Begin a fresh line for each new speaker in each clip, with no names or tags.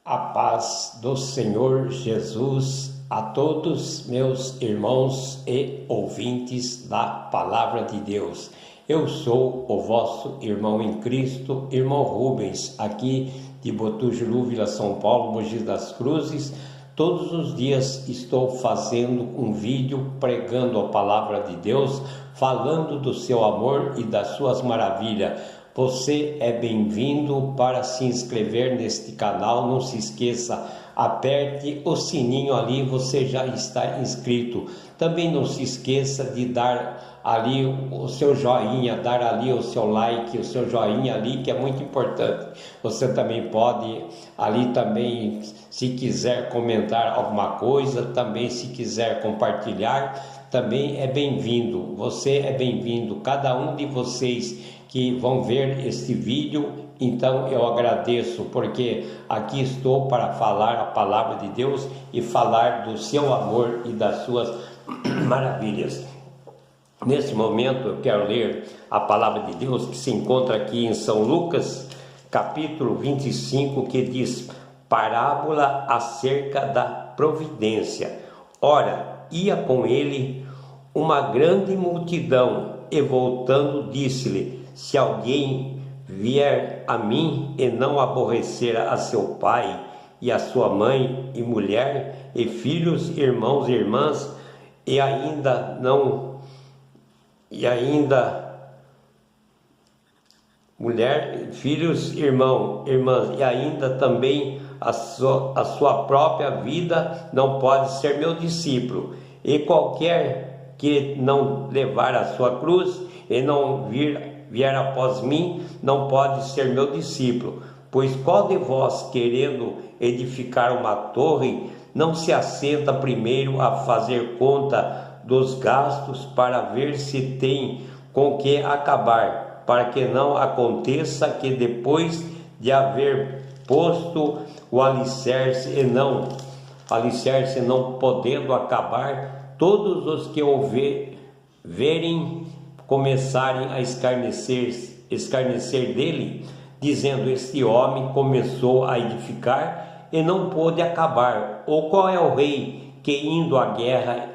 A paz do Senhor Jesus a todos meus irmãos e ouvintes da Palavra de Deus. Eu sou o vosso irmão em Cristo, irmão Rubens, aqui de Botucatu, Vila São Paulo, Mogi das Cruzes. Todos os dias estou fazendo um vídeo pregando a Palavra de Deus, falando do seu amor e das suas maravilhas. Você é bem-vindo para se inscrever neste canal, não se esqueça, aperte o sininho ali, você já está inscrito. Também não se esqueça de dar ali o seu joinha, dar ali o seu like, o seu joinha ali, que é muito importante. Você também pode ali também, se quiser comentar alguma coisa, também se quiser compartilhar, também é bem-vindo. Você é bem-vindo, cada um de vocês que vão ver este vídeo. Então eu agradeço, porque aqui estou para falar a palavra de Deus e falar do seu amor e das suas maravilhas. Nesse momento eu quero ler a palavra de Deus que se encontra aqui em São Lucas, capítulo 25, que diz: parábola acerca da providência. Ora, ia com ele uma grande multidão, e voltando disse-lhe: se alguém vier a mim e não aborrecer a seu pai e a sua mãe e mulher e filhos, irmãos e irmãs, filhos, irmãs, e ainda também a sua própria vida, não pode ser meu discípulo. E qualquer que não levar a sua cruz e não vier após mim, não pode ser meu discípulo. Pois qual de vós, querendo edificar uma torre, não se assenta primeiro a fazer conta dos gastos, para ver se tem com que acabar, para que não aconteça que depois de haver posto o alicerce não podendo acabar, todos os que o verem começarem a escarnecer dele, dizendo: este homem começou a edificar e não pôde acabar. Ou qual é o rei que, indo à guerra,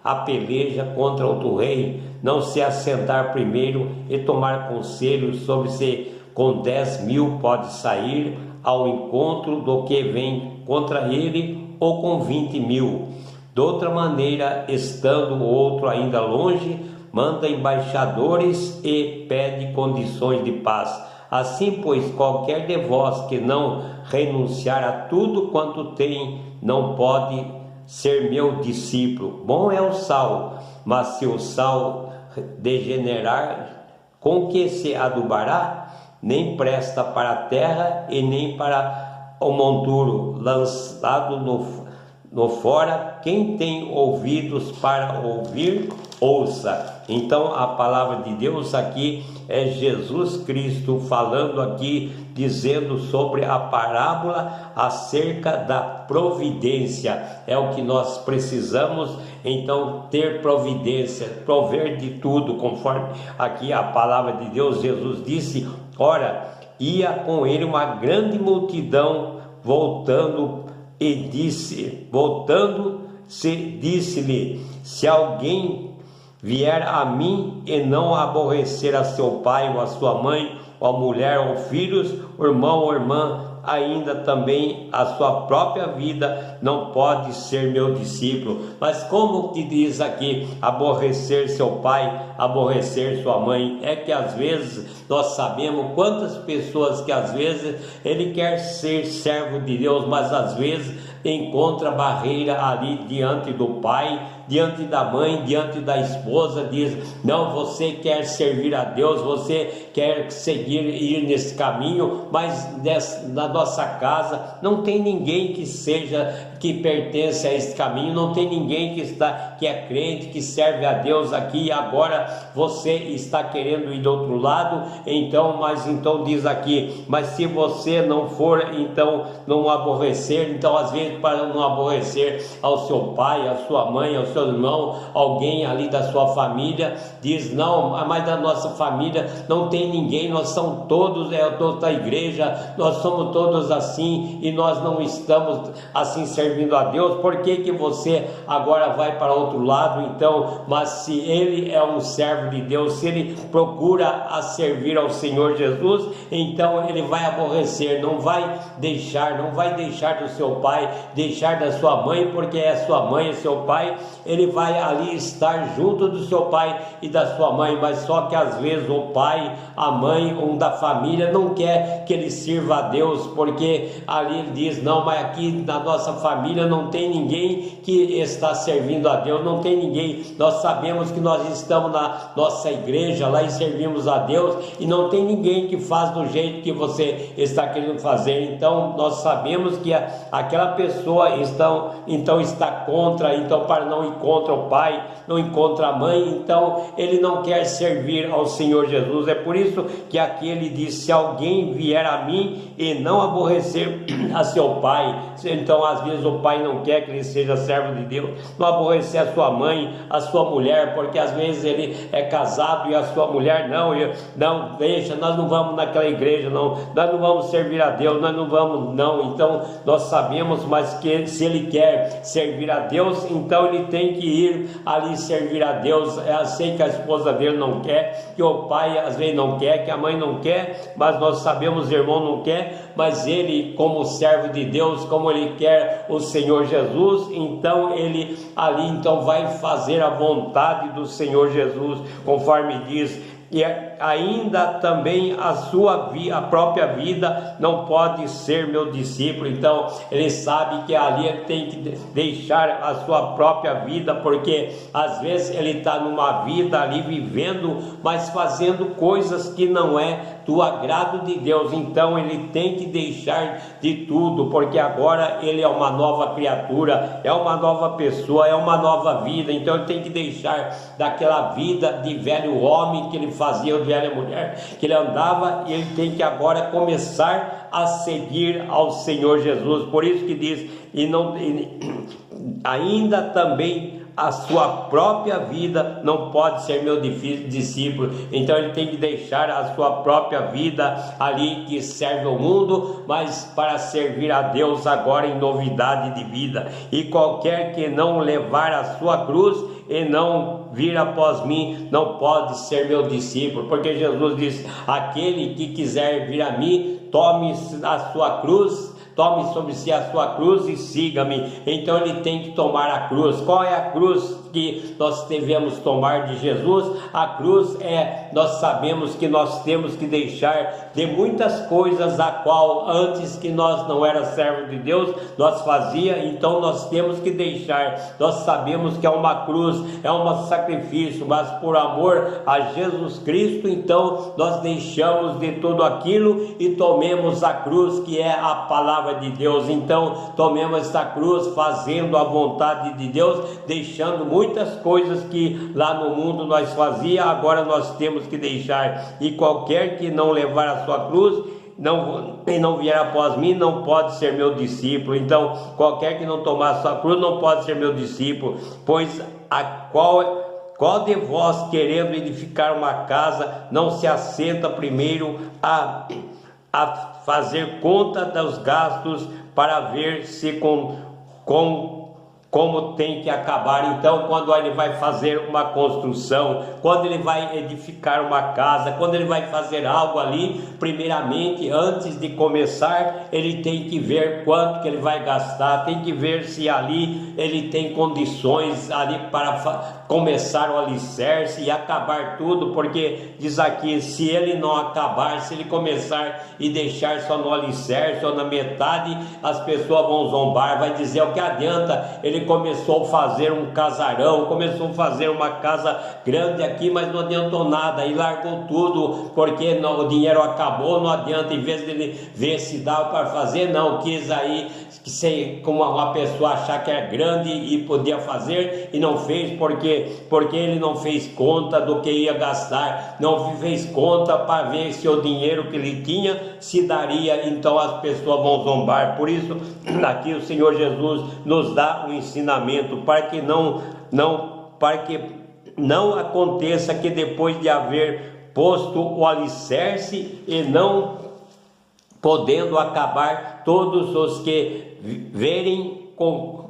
a peleja contra outro rei, não se assentar primeiro e tomar conselho sobre se com 10.000 pode sair ao encontro do que vem contra ele, ou com 20.000? De outra maneira, estando o outro ainda longe, manda embaixadores e pede condições de paz. Assim, pois, qualquer de vós que não renunciar a tudo quanto tem, não pode ser meu discípulo. Bom é o sal, mas se o sal degenerar, com que se adubará? Nem presta para a terra e nem para o monturo, lançado no fora. Quem tem ouvidos para ouvir, ouça. Então a palavra de Deus aqui é Jesus Cristo falando aqui, dizendo sobre a parábola acerca da providência. É o que nós precisamos, então, ter providência, prover de tudo, conforme aqui a palavra de Deus. Jesus disse: ora, ia com ele uma grande multidão, disse-lhe: se alguém vier a mim e não aborrecer a seu pai ou a sua mãe, ou a mulher ou filhos, o irmão ou irmã, ainda também a sua própria vida, não pode ser meu discípulo. Mas como que diz aqui, aborrecer seu pai, aborrecer sua mãe? É que às vezes nós sabemos quantas pessoas que às vezes ele quer ser servo de Deus, mas às vezes encontra barreira ali diante do pai, diante da mãe, diante da esposa. Diz: não, você quer servir a Deus, você quer ir nesse caminho, mas na nossa casa não tem ninguém que seja que pertence a esse caminho, não tem ninguém que é crente, que serve a Deus aqui e agora você está querendo ir do outro lado. Então diz aqui, mas se você não for, então não aborrecer, então às vezes para não aborrecer ao seu pai, à sua mãe, ao seu irmão, alguém ali da sua família, diz não, mas da nossa família não tem ninguém, nós somos todos da igreja, nós somos todos assim e nós não estamos assim servindo a Deus. Por que você agora vai para outro lado? Então, mas se ele é um servo de Deus, se ele procura a servir ao Senhor Jesus, então ele vai aborrecer, não vai deixar do seu pai, deixar da sua mãe, porque é sua mãe, é seu pai, ele vai ali estar junto do seu pai e da sua mãe, mas só que às vezes o pai, a mãe, um da família não quer que ele sirva a Deus, porque ali ele diz, não, mas aqui na nossa família não tem ninguém que está servindo a Deus, não tem ninguém, nós sabemos que nós estamos na nossa igreja lá e servimos a Deus e não tem ninguém que faz do jeito que você está querendo fazer. Então nós sabemos que aquela pessoa então está contra, então para não ir contra o pai, não ir contra a mãe, então ele não quer servir ao Senhor Jesus. É por isso que aqui ele diz, se alguém vier a mim e não aborrecer a seu pai, então às vezes o pai não quer que ele seja servo de Deus, não aborrecer a sua mãe, a sua mulher, porque às vezes ele é casado e a sua mulher não deixa, nós não vamos naquela igreja, não, nós não vamos servir a Deus, nós não vamos, não. Então nós sabemos, mas que se ele quer servir a Deus, então ele tem que ir ali servir a Deus. Eu sei que a esposa dele não quer, que o pai às vezes não quer, que a mãe não quer, mas nós sabemos, o irmão não quer, mas ele como servo de Deus, como ele quer o Senhor Jesus, então ele ali então vai fazer a vontade do Senhor Jesus, conforme diz. E ainda também a própria vida não pode ser meu discípulo. Então ele sabe que ali ele tem que deixar a sua própria vida, porque às vezes ele está numa vida ali vivendo, mas fazendo coisas que não é do agrado de Deus. Então ele tem que deixar de tudo, porque agora ele é uma nova criatura, é uma nova pessoa, é uma nova vida. Então ele tem que deixar daquela vida de velho homem que ele fazia, de velha mulher que ele andava, e ele tem que agora começar a seguir ao Senhor Jesus. Por isso que diz, ainda também a sua própria vida não pode ser meu discípulo. Então ele tem que deixar a sua própria vida ali que serve ao mundo, mas para servir a Deus agora em novidade de vida. E qualquer que não levar a sua cruz e não vir após mim não pode ser meu discípulo, porque Jesus diz, aquele que quiser vir a mim, tome a sua cruz, tome sobre si a sua cruz e siga-me. Então ele tem que tomar a cruz. Qual é a cruz que nós devemos tomar de Jesus? A cruz nós sabemos que nós temos que deixar de muitas coisas a qual antes que nós não era servo de Deus, nós fazia, então nós temos que deixar. Nós sabemos que é uma cruz, é um sacrifício, mas por amor a Jesus Cristo, então nós deixamos de tudo aquilo e tomemos a cruz, que é a palavra de Deus. Então tomemos esta cruz fazendo a vontade de Deus, deixando muitas coisas que lá no mundo nós fazia, agora nós temos que deixar. E qualquer que não levar a sua cruz e não vier após mim não pode ser meu discípulo. Então qualquer que não tomar a sua cruz não pode ser meu discípulo. Pois qual de vós, querendo edificar uma casa, não se assenta primeiro a fazer conta dos gastos para ver se como tem que acabar? Então quando ele vai fazer uma construção, quando ele vai edificar uma casa, quando ele vai fazer algo ali, primeiramente, antes de começar, ele tem que ver quanto que ele vai gastar, tem que ver se ali ele tem condições ali para começar o alicerce e acabar tudo, porque diz aqui, se ele não acabar, se ele começar e deixar só no alicerce ou na metade, as pessoas vão zombar, vai dizer, o que adianta, ele começou a fazer um casarão, começou a fazer uma casa grande aqui, mas não adiantou nada, e largou tudo, porque o dinheiro acabou, não adianta, em vez dele ver se dá para fazer, não, quis aí, como uma pessoa achar que é grande e podia fazer, e não fez, porque ele não fez conta do que ia gastar, não fez conta para ver se o dinheiro que ele tinha se daria, então as pessoas vão zombar. Por isso, aqui o Senhor Jesus nos dá um ensinamento para que não aconteça que depois de haver posto o alicerce e não podendo acabar, todos os que verem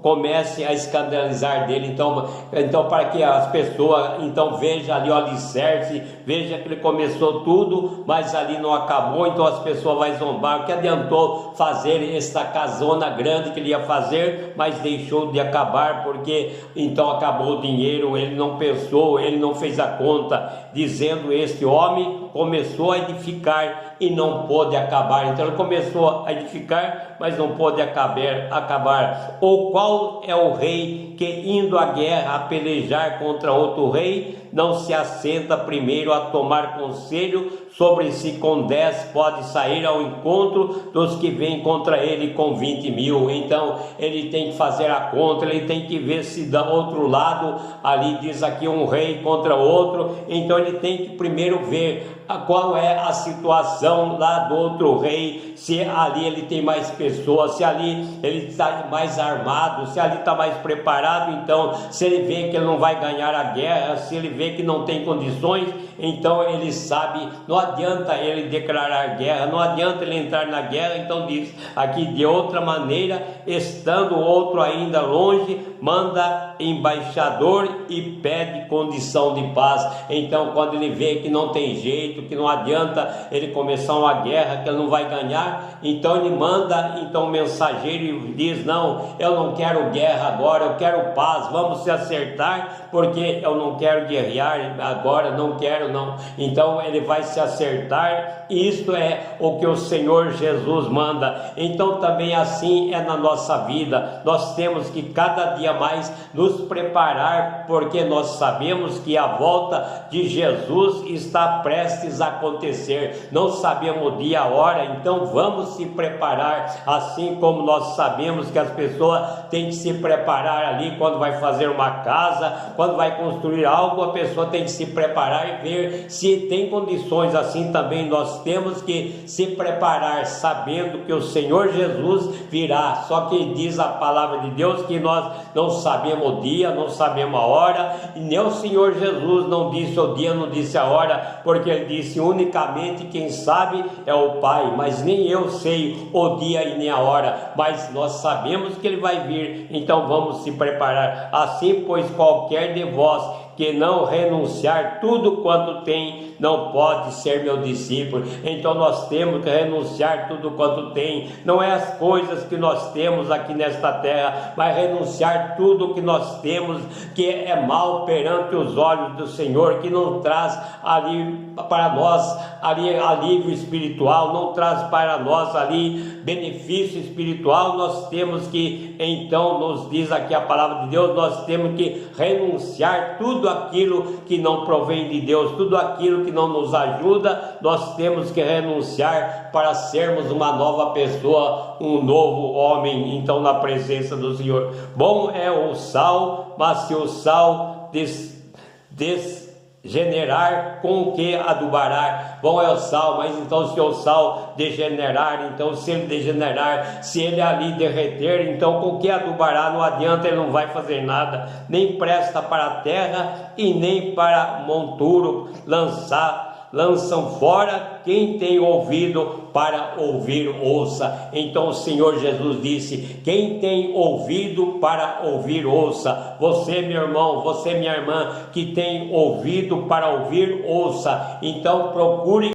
comecem a escandalizar dele. Então para que as pessoas vejam ali o alicerce, veja que ele começou tudo, mas ali não acabou, então as pessoas vão zombar. O que adiantou fazer esta casona grande que ele ia fazer, mas deixou de acabar, porque então acabou o dinheiro, ele não pensou, ele não fez a conta, dizendo: este homem começou a edificar e não pôde acabar. Então ele começou a edificar, mas não pôde acabar. Ou qual é o rei que, indo à guerra a pelejar contra outro rei, não se assenta primeiro a tomar conselho sobre se com 10 pode sair ao encontro dos que vêm contra ele com 20.000? Então ele tem que fazer a conta, ele tem que ver se do outro lado, ali diz aqui um rei contra outro, então ele tem que primeiro ver qual é a situação lá do outro rei, se ali ele tem mais pessoas, se ali ele está mais armado, se ali está mais preparado. Então se ele vê que ele não vai ganhar a guerra, se ele vê que não tem condições, então ele sabe, não adianta ele declarar guerra, não adianta ele entrar na guerra. Então diz aqui: de outra maneira, estando outro ainda longe, manda embaixador e pede condição de paz. Então quando ele vê que não tem jeito, que não adianta ele começar uma guerra, que ele não vai ganhar, então ele manda um mensageiro e diz: não, eu não quero guerra agora, eu quero paz, vamos se acertar, porque eu não quero guerrear agora, não quero não. Então ele vai se acertar, e isto é o que o Senhor Jesus manda. Então também assim é na nossa vida, nós temos que cada dia mais nos preparar, porque nós sabemos que a volta de Jesus está prestes a acontecer, não sabemos o dia, a hora, então vamos se preparar, assim como nós sabemos que as pessoas têm que se preparar ali quando vai fazer uma casa, quando vai construir algo, a pessoa tem que se preparar e ver se tem condições. Assim também nós temos que se preparar, sabendo que o Senhor Jesus virá. Só que diz a palavra de Deus que nós não sabemos o dia, não sabemos a hora, e nem o Senhor Jesus não disse o dia, não disse a hora, porque ele disse: unicamente quem sabe é o Pai, mas nem eu sei o dia e nem a hora, mas nós sabemos que ele vai vir. Então vamos se preparar. Assim, pois, qualquer de vós que não renunciar tudo quanto tem, não pode ser meu discípulo. Então nós temos que renunciar tudo quanto tem, não é as coisas que nós temos aqui nesta terra, mas renunciar tudo que nós temos, que é mal perante os olhos do Senhor, que não traz ali para nós ali alívio espiritual, não traz para nós ali benefício espiritual. Nós temos que, então nos diz aqui a palavra de Deus, nós temos que renunciar tudo aquilo que não provém de Deus, tudo aquilo que não nos ajuda, nós temos que renunciar para sermos uma nova pessoa, um novo homem, então na presença do Senhor. Bom é o sal, mas se o sal degenerar, com o que adubará? Bom é o sal, mas então se o sal degenerar, então se ele degenerar, se ele ali derreter, então com o que adubará? Não adianta, ele não vai fazer nada, nem presta para a terra e nem para monturo lançam fora. Quem tem ouvido para ouvir, ouça. Então o Senhor Jesus disse: quem tem ouvido para ouvir, ouça. Você, meu irmão, você, minha irmã, que tem ouvido para ouvir, ouça. Então procure